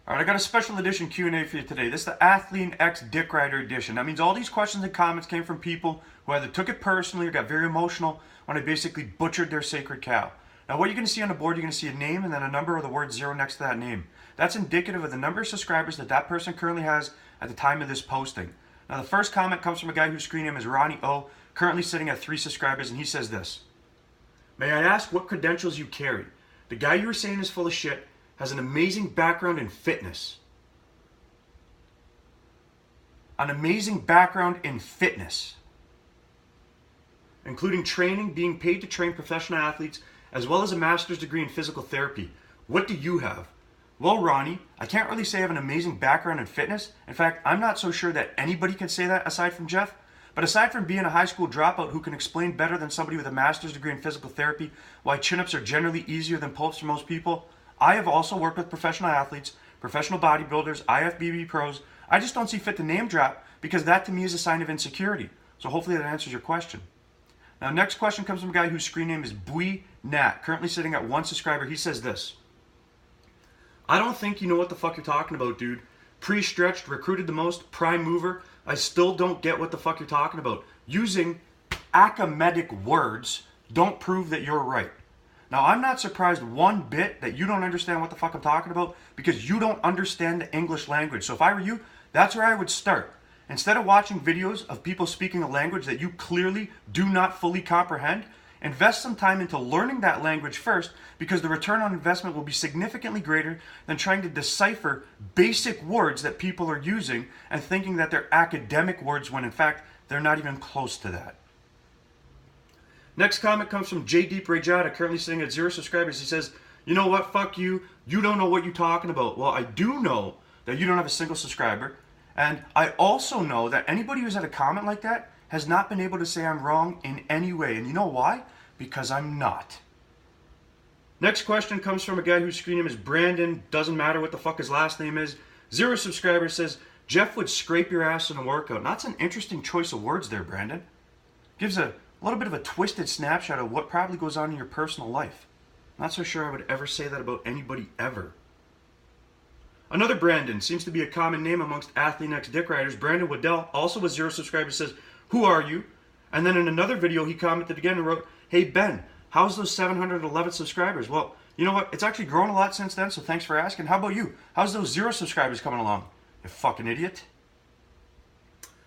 All right, I got a special edition Q&A for you today. This is the Athlean X Dick Rider edition. That means all these questions and comments came from people who either took it personally or got very emotional when I basically butchered their sacred cow. Now, what you're going to see on the board, you're going to see a name and then a number or the word 0 next to that name. That's indicative of the number of subscribers that that person currently has at the time of this posting. Now, the first comment comes from a guy whose screen name is Ronnie O, currently sitting at 3 subscribers, and he says this. May I ask what credentials you carry? The guy you were saying is full of shit has an amazing background in fitness. An amazing background in fitness, including training, being paid to train professional athletes, as well as a master's degree in physical therapy. What do you have? Well, Ronnie, I can't really say I have an amazing background in fitness. In fact, I'm not so sure that anybody can say that aside from Jeff. But aside from being a high school dropout who can explain better than somebody with a master's degree in physical therapy why chin-ups are generally easier than pull-ups for most people, I have also worked with professional athletes, professional bodybuilders, IFBB pros. I just don't see fit to name drop because that to me is a sign of insecurity. So hopefully that answers your question. Now, next question comes from a guy whose screen name is Bui Nat, currently sitting at 1 subscriber. He says this. I don't think you know what the fuck you're talking about, dude. Pre-stretched, recruited the most, prime mover. I still don't get what the fuck you're talking about. Using academic words don't prove that you're right. Now, I'm not surprised one bit that you don't understand what the fuck I'm talking about because you don't understand the English language. So if I were you, that's where I would start. Instead of watching videos of people speaking a language that you clearly do not fully comprehend, invest some time into learning that language first because the return on investment will be significantly greater than trying to decipher basic words that people are using and thinking that they're academic words when in fact they're not even close to that. Next comment comes from J Deep Rajada, currently sitting at 0 subscribers. He says, you know what, fuck you. You don't know what you're talking about. Well, I do know that you don't have a single subscriber. And I also know that anybody who's had a comment like that has not been able to say I'm wrong in any way. And you know why? Because I'm not. Next question comes from a guy whose screen name is Brandon. Doesn't matter what the fuck his last name is. 0 subscribers. Says, Jeff would scrape your ass in a workout. Now, that's an interesting choice of words there, Brandon. Gives a little bit of a twisted snapshot of what probably goes on in your personal life. Not so sure I would ever say that about anybody ever. Another Brandon seems to be a common name amongst Athlean X Dick Riders. Brandon Waddell, also with 0 subscribers, says, who are you? And then in another video, he commented again and wrote, hey Ben, how's those 711 subscribers? Well, you know what? It's actually grown a lot since then, so thanks for asking. How about you? How's those 0 subscribers coming along? You fucking idiot.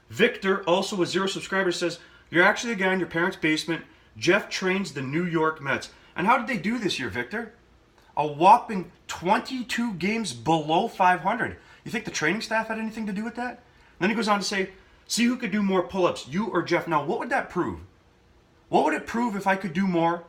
Victor, also with 0 subscribers, says, you're actually a guy in your parents' basement. Jeff trains the New York Mets. And how did they do this year, Victor? A whopping 22 games below 500. You think the training staff had anything to do with that? And then he goes on to say, see who could do more pull-ups, you or Jeff. Now, what would that prove? What would it prove if I could do more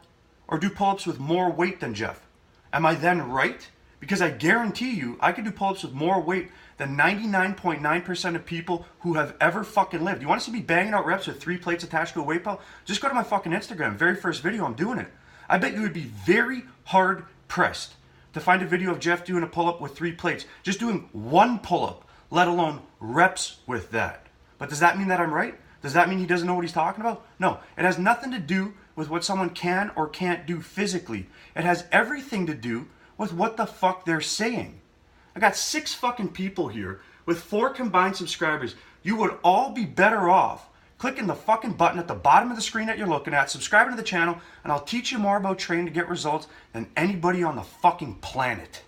or do pull-ups with more weight than Jeff? Am I then right? Because I guarantee you, I could do pull-ups with more weight than 99.9% of people who have ever fucking lived. You want to see me banging out reps with 3 plates attached to a weight belt? Just go to my fucking Instagram. Very first video, I'm doing it. I bet you would be very hard-pressed to find a video of Jeff doing a pull-up with 3 plates. Just doing 1 pull-up, let alone reps with that. But does that mean that I'm right? Does that mean he doesn't know what he's talking about? No, it has nothing to do with what someone can or can't do physically. It has everything to do with what the fuck they're saying. I got 6 fucking people here with 4 combined subscribers. You would all be better off clicking the fucking button at the bottom of the screen that you're looking at, subscribing to the channel, and I'll teach you more about training to get results than anybody on the fucking planet.